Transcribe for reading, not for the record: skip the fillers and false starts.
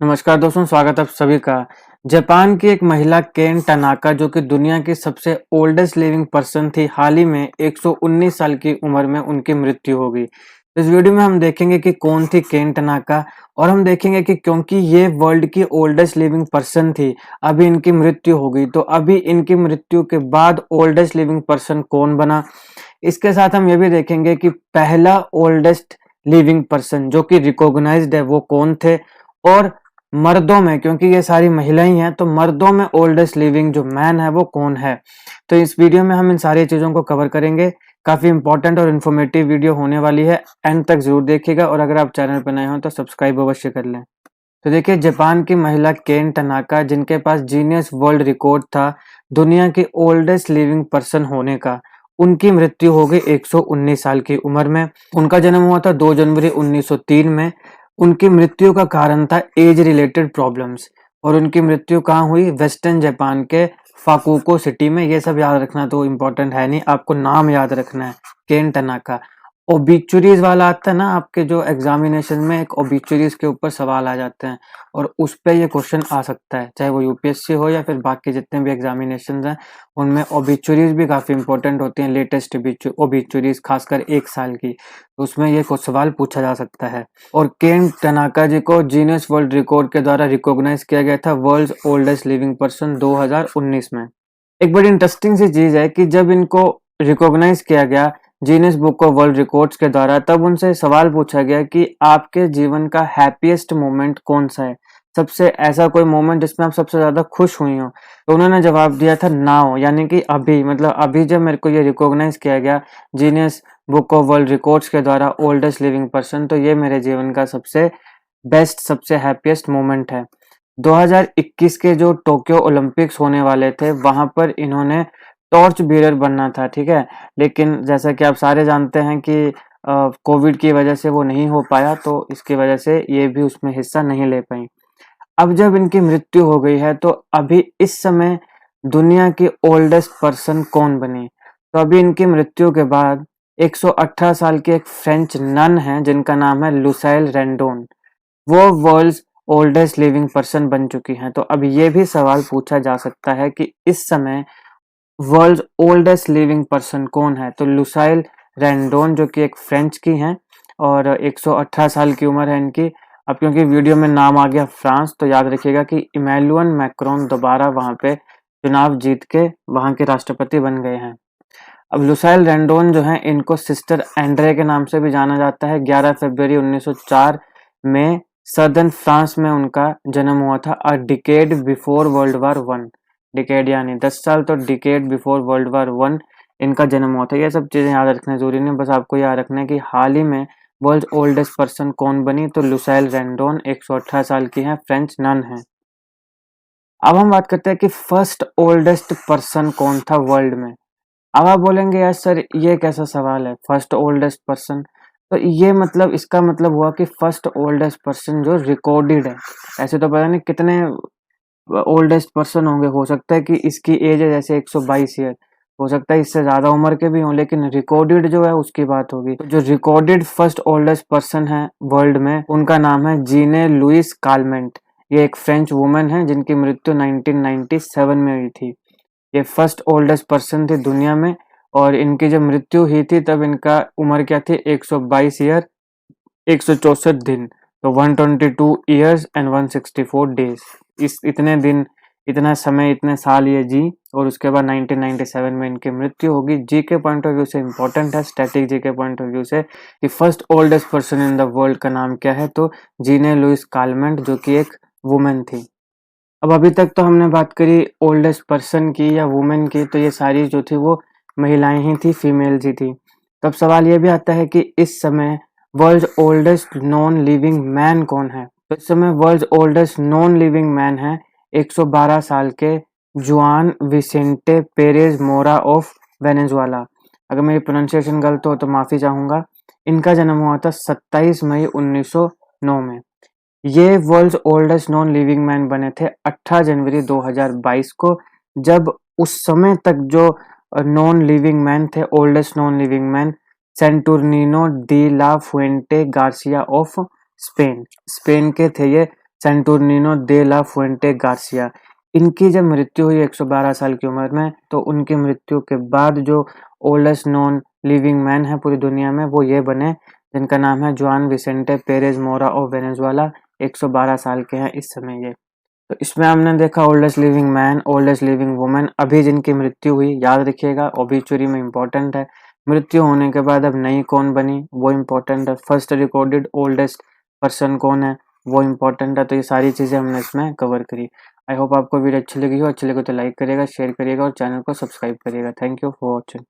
नमस्कार दोस्तों, स्वागत है आप सभी का। जापान की एक महिला केन टनाका जो कि दुनिया की सबसे ओल्डेस्ट लिविंग पर्सन थी, हाल ही में 119 साल की उम्र में उनकी मृत्यु हो गई। इस वीडियो में हम देखेंगे कि कौन थी केन टनाका और हम देखेंगे कि क्योंकि ये वर्ल्ड की ओल्डेस्ट लिविंग पर्सन थी, अभी इनकी मृत्यु हो गई, तो अभी इनकी मृत्यु के बाद ओल्डेस्ट लिविंग पर्सन कौन बना। इसके साथ हम ये भी देखेंगे कि पहला ओल्डेस्ट लिविंग पर्सन जो कि रिकॉग्नाइज्ड है वो कौन थे, और मर्दों में, क्योंकि ये सारी महिलाएं हैं, तो मर्दों में ओल्डेस्ट लिविंग जो मैन है वो कौन है। तो इस वीडियो में हम इन सारी चीजों को कवर करेंगे। काफी इंपॉर्टेंट और इन्फॉर्मेटिव वीडियो होने वाली है, एंड तक जरूर देखिएगा, और अगर आप चैनल पर नए हो तो सब्सक्राइब अवश्य कर लें। तो देखिए, जापान की महिला केन टनाका जिनके पास जीनियस वर्ल्ड रिकॉर्ड था दुनिया की ओल्डेस्ट लिविंग पर्सन होने का, उनकी मृत्यु हो गई 119 साल की उम्र में। उनका जन्म हुआ था 2 जनवरी 1903 में। उनकी मृत्यु का कारण था एज रिलेटेड प्रॉब्लम्स, और उनकी मृत्यु कहाँ हुई? वेस्टर्न जापान के फाकुको सिटी में। ये सब याद रखना तो इम्पोर्टेंट है नहीं, आपको नाम याद रखना है, केन टनाका। ओबिचुरीज वाला आता है ना आपके जो एग्जामिनेशन में, एक ओबिचुरीज के ऊपर सवाल आ जाते हैं और उस पे ये क्वेश्चन आ सकता है, चाहे वो यूपीएससी हो या फिर बाकी जितने भी एग्जामिनेशन हैं, उनमें ओबिचुरीज भी काफी इंपॉर्टेंट होती हैं। लेटेस्ट ओबिचुरीज खासकर 1 साल की, उसमें ये कुछ सवाल पूछा जा सकता है। और केन टनाका जी को जीनियस वर्ल्ड रिकॉर्ड के द्वारा रिकॉग्नाइज किया गया था वर्ल्ड ओल्डेस्ट लिविंग पर्सन 2019 में। एक बड़ी इंटरेस्टिंग सी चीज है कि जब इनको रिकॉग्नाइज किया गया genius book of world records के द्वारा, तब उनसे सवाल पूछा गया कि आपके जीवन का हैप्पीएस्ट मोमेंट कौन सा है, सबसे ऐसा कोई मोमेंट जिसमें आप सबसे ज्यादा खुश हुई हो। तो उन्होंने जवाब दिया था नाउ, यानी कि अभी, मतलब अभी जब मेरे को ये रिकॉग्नाइज किया गया genius book of world records के द्वारा ओल्डेस्ट लिविंग पर्सन, तो ये मेरे जीवन का सबसे बेस्ट, सबसे हैप्पीएस्ट मोमेंट है। 2021 के जो टोक्यो ओलंपिक्स होने वाले थे, वहां पर इन्होंने टॉर्च बीरर बनना था, ठीक है, लेकिन जैसा कि आप सारे जानते हैं कि कोविड की वजह से वो नहीं हो पाया, तो इसकी वजह से ये भी उसमें हिस्सा नहीं ले पाई। अब जब इनकी मृत्यु हो गई है, तो अभी इस समय दुनिया की ओल्डेस्ट पर्सन कौन बनी? तो अभी इनकी मृत्यु के बाद 118 साल की एक फ्रेंच नन है जिनका नाम है लुसाइल रेंडोन, वो वर्ल्ड ओल्डेस्ट लिविंग पर्सन बन चुकी हैं। तो अब ये भी सवाल पूछा जा सकता है कि इस समय वर्ल्ड ओल्डेस्ट लिविंग पर्सन कौन है? तो लुसाइल रेंडोन जो कि एक फ्रेंच की हैं और 118 साल की उम्र है इनकी। अब क्योंकि वीडियो में नाम आ गया फ्रांस, तो याद रखिएगा कि इमैनुअल मैक्रोन दोबारा वहां पे चुनाव जीत के वहां के राष्ट्रपति बन गए हैं। अब लुसाइल रेंडोन जो है, इनको सिस्टर एंड्रे के नाम से भी जाना जाता है। 11 फरवरी 1904 में सदर्न फ्रांस में उनका जन्म हुआ था, अ decade before world war 1। Decade यानी 10 साल, तो डिकेड बिफोर वर्ल्ड वार 1 इनका जन्म हुआ था। ये सब चीजें याद रखना जरूरी नहीं, बस आपको याद रखना है कि हाल ही में वर्ल्ड ओल्डेस्ट पर्सन कौन बनी, तो लुसाइल रेंडोन 118 साल की हैं, फ्रेंच नन है। अब हम बात करते हैं कि फर्स्ट ओल्डेस्ट पर्सन कौन था वर्ल्ड में। अब आप बोलेंगे यार सर ये कैसा सवाल है, फर्स्ट ओल्डेस्ट पर्सन? तो ये मतलब, इसका मतलब हुआ कि फर्स्ट ओल्डेस्ट पर्सन जो रिकॉर्डेड है। ऐसे तो पता नहीं कितने ओल्डेस्ट पर्सन होंगे, हो सकता है कि इसकी एज है जैसे 122 ईयर, हो सकता है इससे ज्यादा उम्र के भी हों, लेकिन रिकॉर्डेड जो है उसकी बात होगी। तो जो रिकॉर्डेड फर्स्ट ओल्डेस्ट पर्सन है वर्ल्ड में, उनका नाम है जीने लुइस कालमेंट। ये एक फ्रेंच वुमेन है जिनकी मृत्यु 1997 में हुई थी। ये फर्स्ट ओल्डेस्ट पर्सन थे दुनिया में, और इनकी जब मृत्यु हुई थी तब इनका उम्र क्या थी? 122 ईयर 164 दिन, तो 122 ईयर्स एंड 164 डेज। इस इतने दिन, इतना समय, इतने साल ये जी, और उसके बाद 1997 में इनकी मृत्यु होगी। जी के पॉइंट ऑफ व्यू से इंपॉर्टेंट है, स्टैटिक जी के पॉइंट ऑफ व्यू से, कि first oldest person in the world का नाम क्या है, तो जीने लुइस कालमेंट, जो कि एक वुमेन थी। अब अभी तक तो हमने बात करी ओल्डेस्ट पर्सन की या वुमेन की, तो ये सारी जो थी वो महिलाएं ही थी, फीमेल्स ही थी। तब सवाल ये भी आता है कि इस समय world oldest non living man कौन है? तो इस समय world oldest non living man है 112 साल के जुआन विसेंटे पेरेज मोरा ऑफ वेनेजुएला। अगर मेरी प्रोनाउंसिएशन गलत हो तो माफी चाहूंगा। इनका जन्म हुआ था 27 मई 1909 में। ये world oldest non living man बने थे 18 जनवरी 2022 को, जब उस समय तक जो नॉन लिविंग मैन थे, oldest non living man, Saturnino de la Fuente Garcia of Spain के थे ये सैंटुर्निनो दे ला फुएंटे गार्सिया। इनकी जब मृत्यु हुई 112 साल की उम्र में, तो उनकी मृत्यु के बाद जो ओल्डेस्ट नोन लिविंग मैन है पूरी दुनिया में, वो ये बने, जिनका नाम है जुआन विसेंटे पेरेज मोरा ऑफ वेनेजुएला। 112 साल के हैं इस समय ये। तो इसमें हमने देखा oldest living man, oldest living women. अभी जिनकी मृत्यु हुई, याद रखिएगा, ओबिचुरी में इंपॉर्टेंट है। मृत्यु होने के बाद अब नई कौन बनी, वो इम्पोर्टेंट है। फर्स्ट रिकॉर्डेड ओल्डेस्ट पर्सन कौन है, वो इम्पोर्टेंट है। तो ये सारी चीज़ें हमने इसमें कवर करी। आई होप आपको वीडियो अच्छी लगी हो। अच्छी लगी तो लाइक करिएगा, शेयर करिएगा और चैनल को सब्सक्राइब करिएगा। Thank you for watching.